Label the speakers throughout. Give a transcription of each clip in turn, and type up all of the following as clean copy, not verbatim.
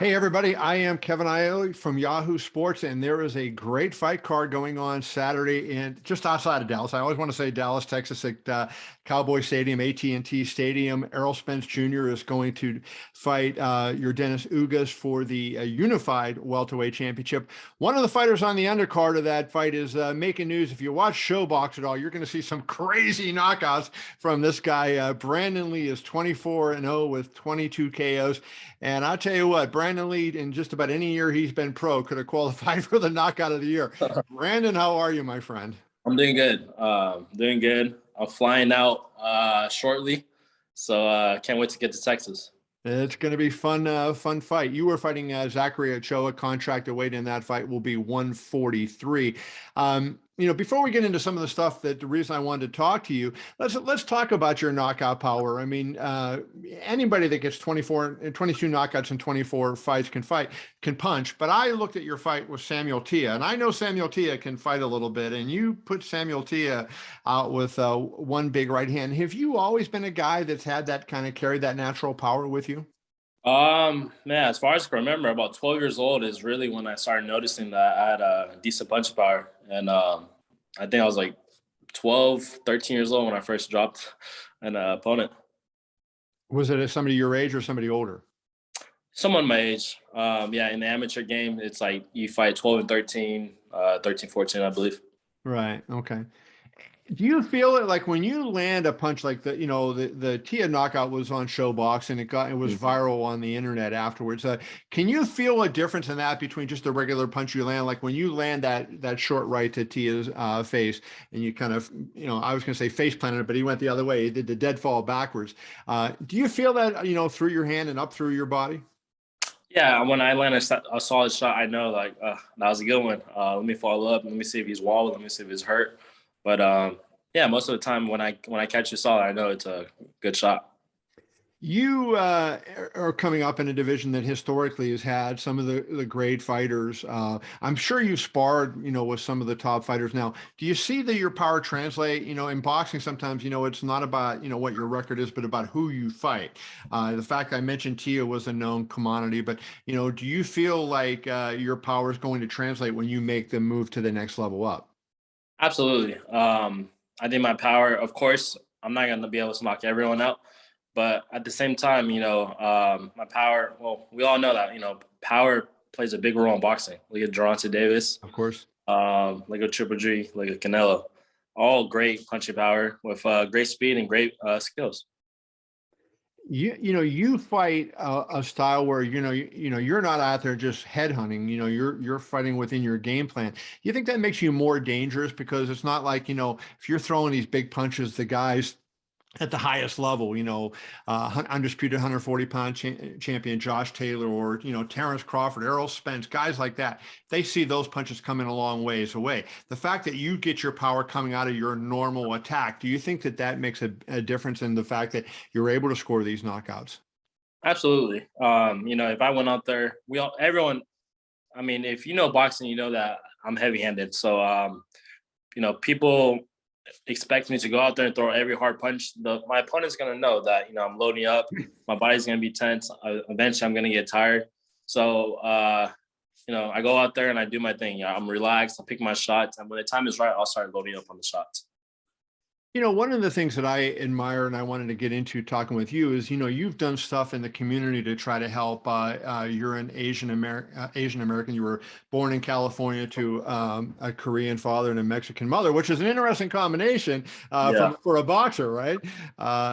Speaker 1: Hey everybody, I am Kevin Iole from Yahoo Sports, and there is a great fight card going on Saturday in just outside of Dallas. I always want to say Dallas, Texas, at Cowboy Stadium, AT&T Stadium. Errol Spence Jr. is going to fight Yordenis Ugas for the unified welterweight championship. One of the fighters on the undercard of that fight is making news. If you watch Showbox at all, you're going to see some crazy knockouts from this guy. Brandun Lee is 24-0 with 22 KOs. And I'll tell you what, Brandun Lee, in just about any year he's been pro, could have qualified for the knockout of the year. Brandon, how are you, my friend?
Speaker 2: I'm doing good. Doing good. I'm flying out shortly, so can't wait to get to Texas.
Speaker 1: It's going to be fun fight. You were fighting Zachary Ochoa. Contracted weight in that fight will be 143. Before we get into some of the stuff that the reason I wanted to talk to you, let's talk about your knockout power. I mean, anybody that gets 22 knockouts in 24 fights can punch. But I looked at your fight with Samuel Tia, and I know Samuel Tia can fight a little bit, and you put Samuel Tia out with one big right hand. Have you always been a guy that's had that kind of carried that natural power with you?
Speaker 2: Man, as far as I can remember, about 12 years old is really when I started noticing that I had a decent punch power. And I think I was like 12, 13 years old when I first dropped an opponent.
Speaker 1: Was it somebody your age or somebody older?
Speaker 2: Someone my age. Yeah, in the amateur game, it's like you fight 12 and 13, 13, 14, I believe.
Speaker 1: Right. Okay. Do you feel it like when you land a punch like the Tia knockout was on Showbox and it was viral on the internet afterwards? Can you feel a difference in that between just a regular punch you land, like when you land that short right to Tia's face and you kind of, I was going to say face planted, but he went the other way. He did the deadfall backwards. Do you feel that, through your hand and up through your body?
Speaker 2: Yeah, when I land a solid shot, I know like that was a good one. Let me follow up. Let me see if he's wobbled. Let me see if he's hurt. But yeah, most of the time when I catch a solid, I know it's a good shot.
Speaker 1: You are coming up in a division that historically has had some of the great fighters. I'm sure you sparred, with some of the top fighters. Now, do you see that your power translate? In boxing, sometimes, it's not about, what your record is, but about who you fight. The fact I mentioned Tia was a known commodity, but, do you feel like your power is going to translate when you make the move to the next level up?
Speaker 2: Absolutely. I think my power, of course, I'm not going to be able to knock everyone out. But at the same time, my power, well, we all know that, power plays a big role in boxing. Look at Gervonta Davis.
Speaker 1: Of course.
Speaker 2: Like a Triple G, like a Canelo. All great punching power with great speed and great skills.
Speaker 1: You fight a style where you're not out there just headhunting. You're fighting within your game plan. You think that makes you more dangerous because it's not like if you're throwing these big punches, the guys at the highest level, undisputed 140-pound champion Josh Taylor or, Terrence Crawford, Errol Spence, guys like that, they see those punches coming a long ways away. The fact that you get your power coming out of your normal attack, do you think that makes a difference in the fact that you're able to score these knockouts?
Speaker 2: Absolutely. If I went out there, everyone, I mean, if you know boxing, you know that I'm heavy-handed. So, people expect me to go out there and throw every hard punch. My opponent's going to know that, I'm loading up. My body's going to be tense. Eventually, I'm going to get tired. So, I go out there and I do my thing. I'm relaxed. I pick my shots. And when the time is right, I'll start loading up on the shots.
Speaker 1: One of the things that I admire and I wanted to get into talking with you is, you've done stuff in the community to try to help. You're an Asian American. You were born in California to a Korean father and a Mexican mother, which is an interesting combination for a boxer, right?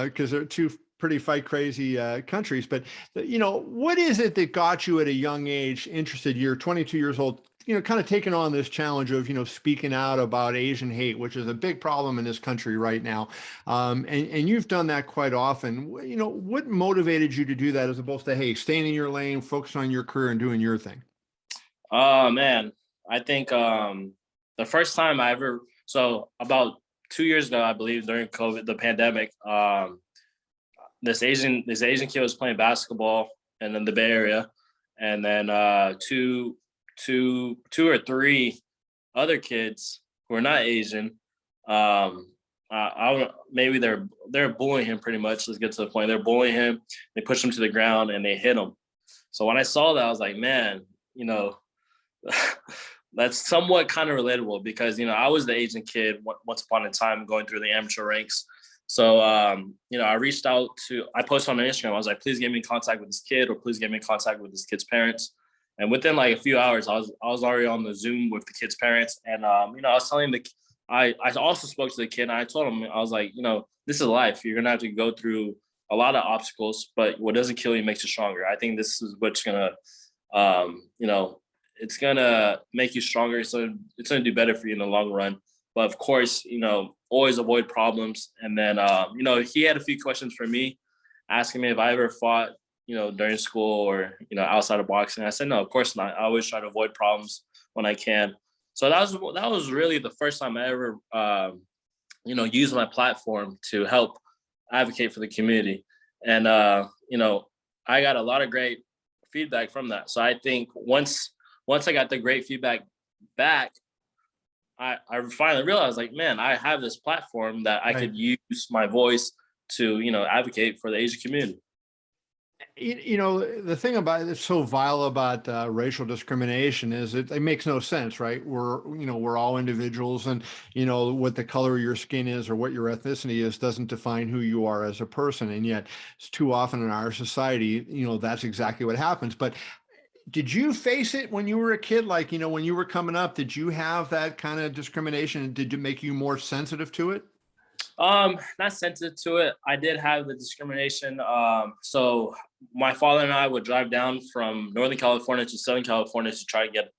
Speaker 1: Because they're two pretty fight crazy countries. But, what is it that got you at a young age interested? You're 22 years old, kind of taking on this challenge of, speaking out about Asian hate, which is a big problem in this country right now. And you've done that quite often. What motivated you to do that as opposed to, hey, staying in your lane, focus on your career and doing your thing?
Speaker 2: Man, I think the first time so about 2 years ago, I believe during COVID, the pandemic, this Asian kid was playing basketball and in the Bay Area. And then two or three other kids who are not Asian. Maybe they're bullying him pretty much. Let's get to the point. They're bullying him. They push him to the ground and they hit him. So when I saw that, I was like, man, that's somewhat kind of relatable because I was the Asian kid once upon a time going through the amateur ranks. So I posted on Instagram. I was like, please get me in contact with this kid, or please get me in contact with this kid's parents. And within like a few hours, I was already on the Zoom with the kid's parents, and I was telling I also spoke to the kid, and I told him, I was like, this is life. You're gonna have to go through a lot of obstacles, but what doesn't kill you makes you stronger. I think this is what's gonna, it's gonna make you stronger. So it's gonna do better for you in the long run. But of course, always avoid problems. And then, he had a few questions for me, asking me if I ever fought, during school or, outside of boxing. I said, no, of course not. I always try to avoid problems when I can. So that was really the first time I ever, used my platform to help advocate for the community. And, I got a lot of great feedback from that. So I think once I got the great feedback back, I finally realized, like, man, I have this platform that I could use my voice to, advocate for the Asian community.
Speaker 1: The thing about it's so vile about racial discrimination is it makes no sense, right? We're all individuals, and what the color of your skin is or what your ethnicity is doesn't define who you are as a person. And yet, it's too often in our society, that's exactly what happens. But did you face it when you were a kid? Like, when you were coming up, did you have that kind of discrimination? Did it make you more sensitive to it?
Speaker 2: Not sensitive to it. I did have the discrimination. So my father and I would drive down from Northern California to Southern California to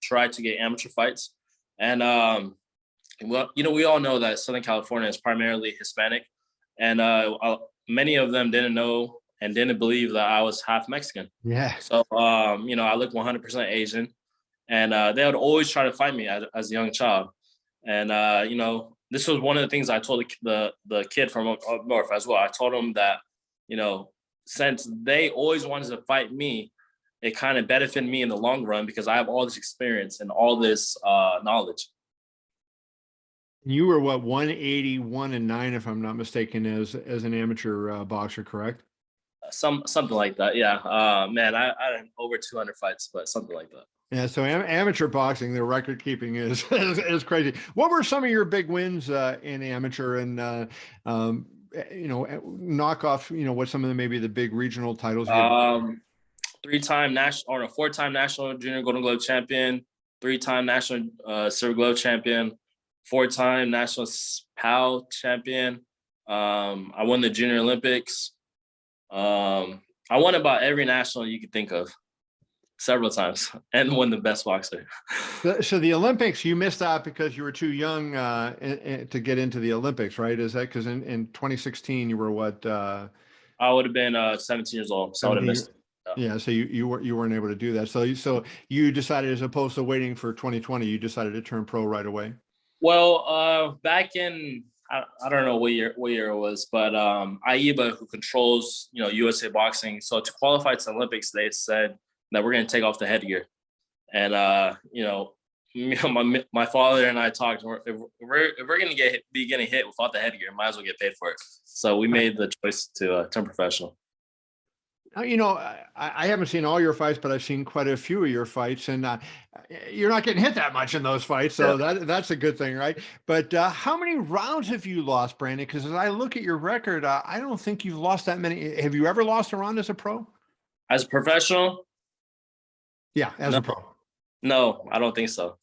Speaker 2: try to get amateur fights. And we all know that Southern California is primarily Hispanic, and many of them didn't know and didn't believe that I was half Mexican.
Speaker 1: Yeah.
Speaker 2: So I look 100% Asian, and they would always try to fight me as a young child. And this was one of the things I told the kid from up north as well. I told him that, since they always wanted to fight me, it kind of benefited me in the long run because I have all this experience and all this knowledge.
Speaker 1: You were what, 181-9, if I'm not mistaken, as an amateur boxer, correct?
Speaker 2: Something like that. Yeah. Man, I had over 200 fights, but something like that.
Speaker 1: Yeah, so amateur boxing, the record keeping is, is crazy. What were some of your big wins in amateur, and knock off, what some of the maybe the big regional titles you had?
Speaker 2: Three-time national, or no, four-time national junior Golden Glove champion, three-time national Silver Glove champion, four-time national PAL champion. I won the Junior Olympics. I won about every national you could think of several times, and won the best boxer.
Speaker 1: So the Olympics, you missed out because you were too young to get into the Olympics, right? Is that because in 2016 you were what?
Speaker 2: I would have been 17 years old, so I would have missed it.
Speaker 1: Yeah, so you weren't able to do that. So you decided, as opposed to waiting for 2020, you decided to turn pro right away.
Speaker 2: Well, back in I don't know what year it was, but AIBA, who controls USA Boxing, so to qualify to the Olympics, they said that we're going to take off the headgear, and my father and I talked. If we're going to be getting hit without the headgear, might as well get paid for it. So we made the choice to turn professional.
Speaker 1: I haven't seen all your fights, but I've seen quite a few of your fights, and you're not getting hit that much in those fights, so that's a good thing, right? But how many rounds have you lost, Brandon? Because as I look at your record, I don't think you've lost that many. Have you ever lost a round as a pro?
Speaker 2: As a professional?
Speaker 1: Yeah, as a pro.
Speaker 2: No, I don't think so.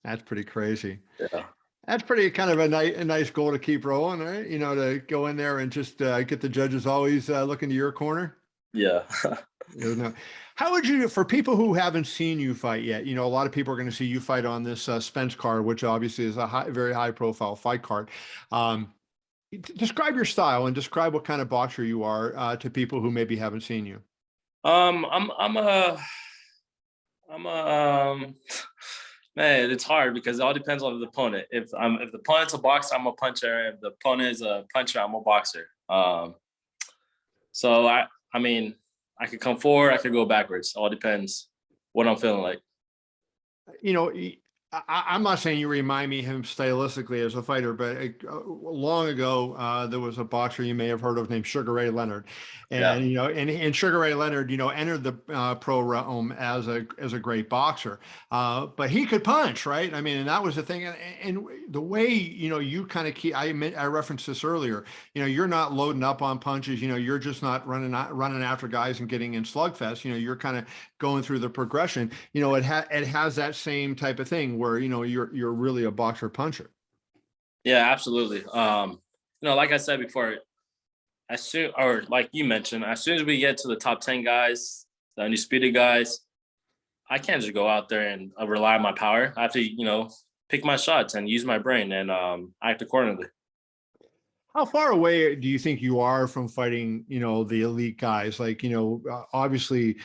Speaker 1: That's pretty crazy.
Speaker 2: Yeah. That's
Speaker 1: pretty kind of a nice goal to keep rolling, right? To go in there and just get the judges always looking to your corner.
Speaker 2: Yeah.
Speaker 1: How would you, for people who haven't seen you fight yet, a lot of people are going to see you fight on this Spence card, which obviously is a very high profile fight card. Describe your style and describe what kind of boxer you are to people who maybe haven't seen you.
Speaker 2: I'm a man, it's hard because it all depends on the opponent. If the opponent's a boxer, I'm a puncher. If the opponent is a puncher, I'm a boxer. So I mean, I could come forward, I could go backwards. All depends what I'm feeling like.
Speaker 1: I'm not saying you remind me of him stylistically as a fighter, but long ago there was a boxer you may have heard of named Sugar Ray Leonard,
Speaker 2: Yeah.
Speaker 1: and and Sugar Ray Leonard, entered the pro realm as a great boxer, but he could punch, right? I mean, and that was the thing, and the way you kind of keep. I referenced this earlier. You're not loading up on punches. You're just not running after guys and getting in slugfest. You're kind of going through the progression. It has that same type of thing where you're really a boxer puncher.
Speaker 2: Yeah, absolutely. Like I said before, as soon or like you mentioned, as soon as we get to the top 10 guys, the undisputed guys, I can't just go out there and rely on my power. I have to, pick my shots and use my brain and act accordingly.
Speaker 1: How far away do you think you are from fighting, the elite guys? Like, obviously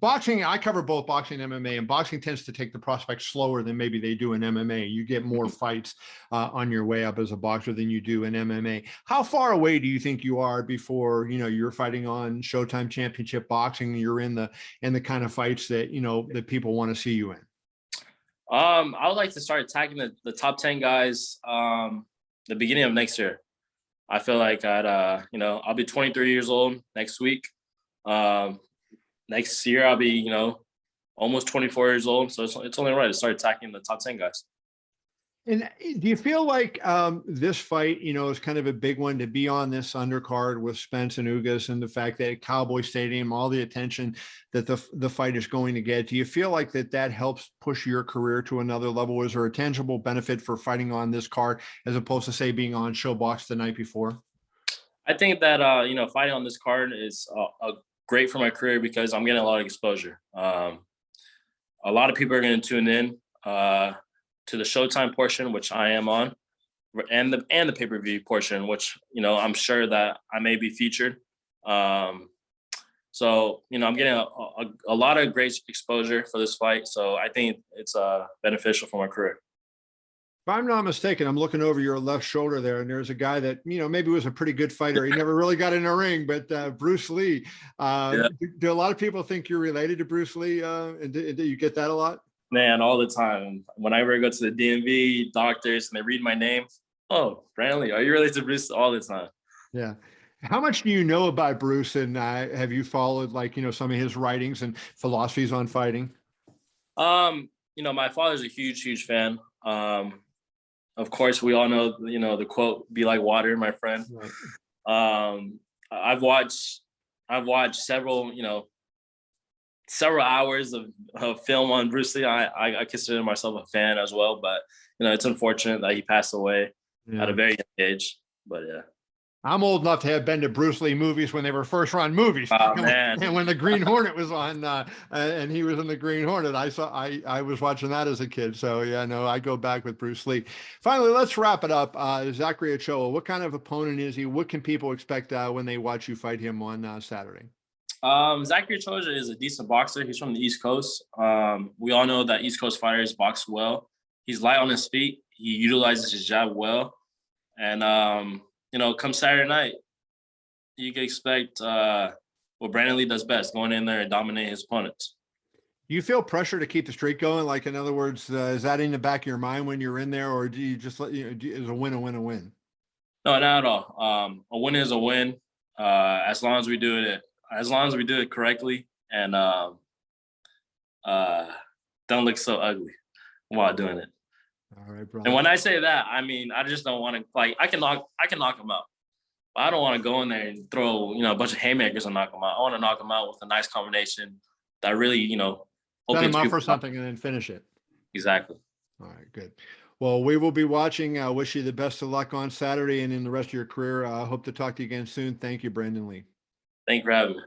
Speaker 1: boxing, I cover both boxing and MMA, and boxing tends to take the prospect slower than maybe they do in MMA. You get more fights on your way up as a boxer than you do in MMA. How far away do you think you are before you're fighting on Showtime Championship Boxing? You're in the kind of fights that that people want to see you in.
Speaker 2: I would like to start attacking the top 10 guys the beginning of next year. I feel like I'll be 23 years old next week. Next year I'll be, almost 24 years old. So it's only right to start attacking the top 10 guys.
Speaker 1: And do you feel like this fight, is kind of a big one to be on this undercard with Spence and Ugas, and the fact that at Cowboy Stadium, all the attention that the fight is going to get? Do you feel like that helps push your career to another level? Is there a tangible benefit for fighting on this card as opposed to, say, being on Showbox the night before?
Speaker 2: I think that fighting on this card is great for my career because I'm getting a lot of exposure. A lot of people are going to tune in to the Showtime portion, which I am on, and the pay-per-view portion, which I'm sure that I may be featured. So I'm getting a lot of great exposure for this fight. So I think it's beneficial for my career.
Speaker 1: If I'm not mistaken, I'm looking over your left shoulder there, and there's a guy that maybe was a pretty good fighter. He never really got in a ring, but Bruce Lee.
Speaker 2: Yeah.
Speaker 1: Do a lot of people think you're related to Bruce Lee? And do you get that a lot?
Speaker 2: Man, all the time. Whenever I go to the DMV, doctors, and they read my name, oh, Brandun Lee, are you related to Bruce? All the time.
Speaker 1: Yeah. How much do you know about Bruce, and have you followed some of his writings and philosophies on fighting?
Speaker 2: My father's a huge fan. Of course, we all know, the quote, "Be like water, my friend." Right. I've watched several hours of film on Bruce Lee. I consider myself a fan as well, but it's unfortunate that he passed away at a very young age. But yeah.
Speaker 1: I'm old enough to have been to Bruce Lee movies when they were first run movies.
Speaker 2: Oh, man.
Speaker 1: And when the Green Hornet was on, and he was in the Green Hornet, I was watching that as a kid. So yeah, no, I go back with Bruce Lee. Finally, let's wrap it up. Zachary Ochoa, what kind of opponent is he? What can people expect when they watch you fight him on Saturday?
Speaker 2: Zachary Ochoa is a decent boxer. He's from the East Coast. We all know that East Coast fighters box well. He's light on his feet. He utilizes his jab well. And, come Saturday night, you can expect what Brandun Lee does best, going in there and dominate his opponents.
Speaker 1: Do you feel pressure to keep the streak going? Like, in other words, is that in the back of your mind when you're in there, or do you just is a win a win a win?
Speaker 2: No, not at all. A win is a win. As long as we do it correctly and don't look so ugly while doing it.
Speaker 1: All right, bro.
Speaker 2: And when I say that, I mean I just don't want to, like, I can knock him out, but I don't want to go in there and throw a bunch of haymakers and knock him out. I want to knock him out with a nice combination that really
Speaker 1: set him up for something and then finish it.
Speaker 2: Exactly.
Speaker 1: All right, good. Well, we will be watching. I wish you the best of luck on Saturday and in the rest of your career. I hope to talk to you again soon. Thank you, Brandun Lee.
Speaker 2: Thank you for having me.